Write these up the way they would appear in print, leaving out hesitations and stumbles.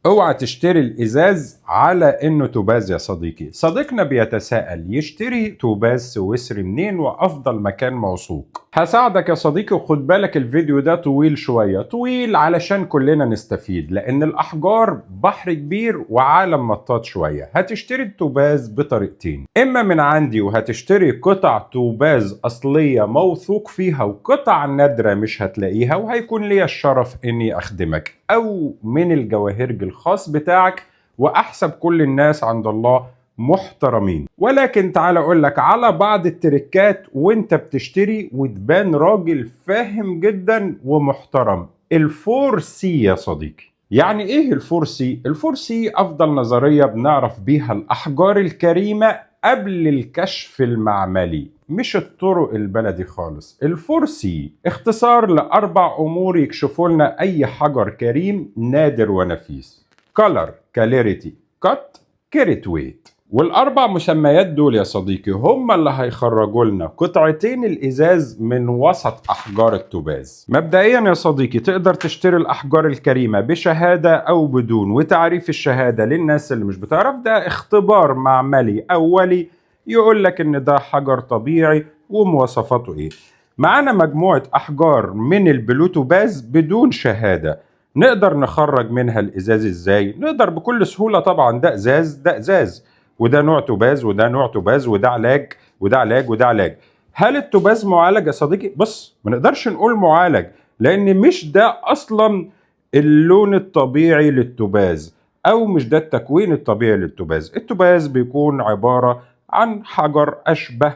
اوعى تشتري الازاز على انه توباز يا صديقي. صديقنا بيتساءل يشتري توباز سويسري منين وافضل مكان موثوق. هساعدك يا صديقي، وخد بالك الفيديو ده طويل شوية، طويل علشان كلنا نستفيد، لان الاحجار بحر كبير وعالم مطاط شوية. هتشتري التوباز بطريقتين، اما من عندي وهتشتري قطع توباز اصلية موثوق فيها وقطع نادرة مش هتلاقيها وهيكون لي الشرف اني اخدمك، او من الجواهرجي الخاص بتاعك واحسب كل الناس عند الله محترمين. ولكن تعال اقول لك على بعض التركات وانت بتشتري وتبان راجل فاهم جدا ومحترم. الفور سي يا صديقي. يعني ايه الفور سي؟ الفور سي افضل نظرية بنعرف بيها الاحجار الكريمة قبل الكشف المعملي، مش الطرق البلدي خالص. الفور سي اختصار لأربع أمور يكشفوا لنا أي حجر كريم نادر ونفيس: color, clarity, cut, carat weight. والأربع مسميات دول يا صديقي هم اللي هيخرجوا لنا قطعتين الإزاز من وسط أحجار التوباز. مبدئيا يا صديقي تقدر تشتري الأحجار الكريمة بشهادة أو بدون، وتعريف الشهادة للناس اللي مش بتعرف ده اختبار معملي أولي يقول لك ان ده حجر طبيعي ومواصفاته ايه. معانا مجموعة احجار من البلوتوباز بدون شهادة، نقدر نخرج منها الازاز ازاي؟ نقدر بكل سهولة طبعا. ده ازاز، ده ازاز، وده نوع توباز، وده نوع توباز، وده علاج، وده علاج، وده علاج. هل التوباز معالج يا صديقي؟ بص، ما نقدرش نقول معالج لان مش ده اصلا اللون الطبيعي للتوباز، او مش ده التكوين الطبيعي للتوباز. التوباز بيكون عبارة عن حجر أشبه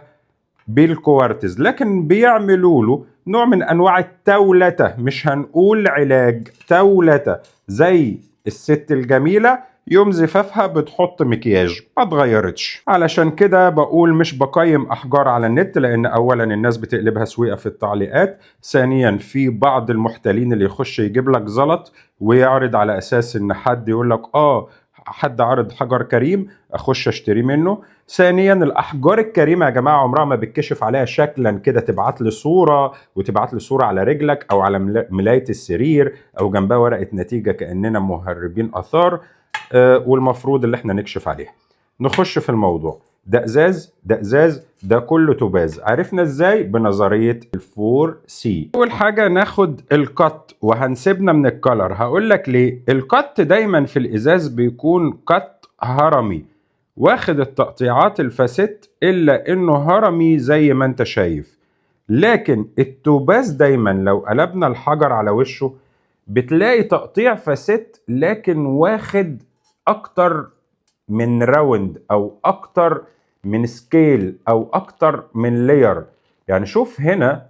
بالكوارتز، لكن بيعملوا له نوع من أنواع التولتة، مش هنقول علاج، تولتة، زي الست الجميلة يوم زفافها بتحط مكياج ما اتغيرتش. علشان كده بقول مش بقيم أحجار على النت، لأن أولا الناس بتقلبها سويقة في التعليقات، ثانيا في بعض المحتالين اللي يخش يجيب لك زلط ويعرض على أساس إن حد يقول لك حد عرض حجر كريم اخش اشتري منه. ثانيا الاحجار الكريمه يا جماعه عمرها ما بتكشف عليها شكلا كده، تبعت لي صوره وتبعت لي صوره على رجلك او على ملايه السرير او جنبها ورقه نتيجه كاننا مهربين اثار، والمفروض اللي احنا نكشف عليها. نخش في الموضوع. ده ازاز، ده ازاز، ده كله توباز. عرفنا ازاي؟ بنظريه الفور سي. اول حاجه ناخد القط، وهنسيبنا من الكلر. هقول لك ليه. القط دايما في الازاز بيكون قط هرمي، واخد التقطيعات الفاسيت، الا انه هرمي زي ما انت شايف. لكن التوباز دايما لو قلبنا الحجر على وشه بتلاقي تقطيع فاسيت، لكن واخد اكتر من راوند او اكتر من سكيل او اكتر من لير. يعني شوف هنا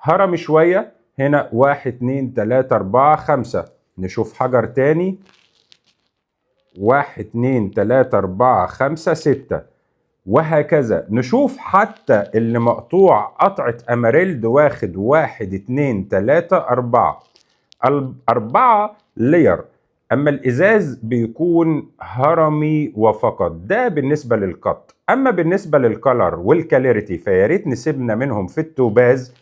هرمي شوية، هنا 1 2 3 4 5. نشوف حجر تاني 1 2 3 4 5 6، وهكذا. نشوف حتى اللي مقطوع قطعة اماريلد واخد 1 2 3 4، 4 لير. اما الازاز بيكون هرمي وفقط. ده بالنسبة للقط. اما بالنسبة للكالر والكاليريتي فياريت نسيبنا منهم في التوباز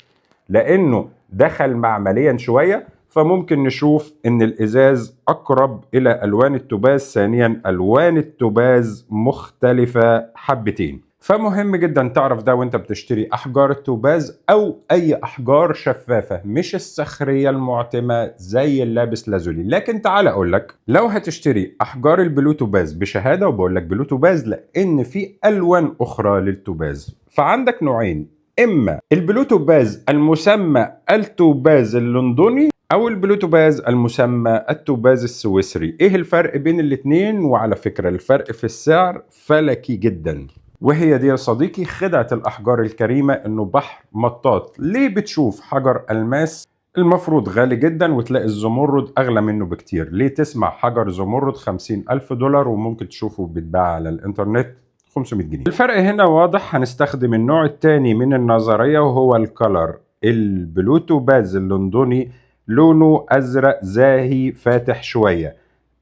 لانه دخل معمليا شوية، فممكن نشوف ان الازاز اقرب الى الوان التوباز. ثانيا الوان التوباز مختلفة حبتين، فمهم جدا تعرف ده وانت بتشتري احجار التوباز او اي احجار شفافة، مش الصخرية المعتمة زي اللابس لازولي. لكن تعال اقول لك، لو هتشتري احجار البلوتوباز بشهادة، وبقول لك بلوتوباز لان في الوان اخرى للتوباز، فعندك نوعين: اما البلوتوباز المسمى التوباز اللندني او البلوتوباز المسمى التوباز السويسري. ايه الفرق بين الاتنين؟ وعلى فكرة الفرق في السعر فلكي جدا، وهي دي يا صديقي خدعة الاحجار الكريمة، انه بحر مطاط. ليه بتشوف حجر الماس المفروض غالي جدا وتلاقي الزمرد اغلى منه بكتير؟ ليه تسمع حجر زمرد 50,000 دولار وممكن تشوفه بيتباع على الانترنت 500 جنيه؟ الفرق هنا واضح. هنستخدم النوع الثاني من النظرية وهو الكالر. البلوتوباز اللندني لونه ازرق زاهي فاتح شوية،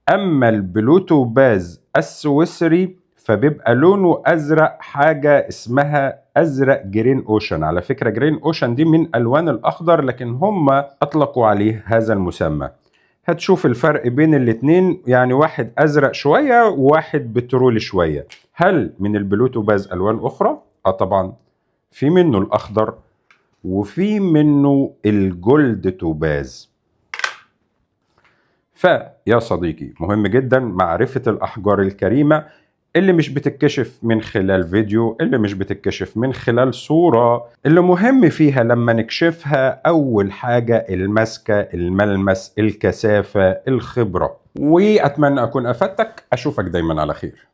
اما البلوتوباز السويسري فبيبقى لونه ازرق، حاجة اسمها ازرق جرين اوشن. على فكرة جرين اوشن دي من الوان الاخضر، لكن هم اطلقوا عليه هذا المسمى. هتشوف الفرق بين الاتنين، يعني واحد ازرق شوية وواحد بترولي شوية. هل من البلو توباز الوان اخرى؟ طبعا، في منه الاخضر وفي منه الجولد توباز. فيا صديقي، مهم جدا معرفة الأحجار الكريمة اللي مش بتتكشف من خلال فيديو، اللي مش بتتكشف من خلال صورة، اللي مهم فيها لما نكشفها أول حاجة المسكة، الملمس، الكثافة، الخبرة. وأتمنى أكون أفدتك. أشوفك دايما على خير.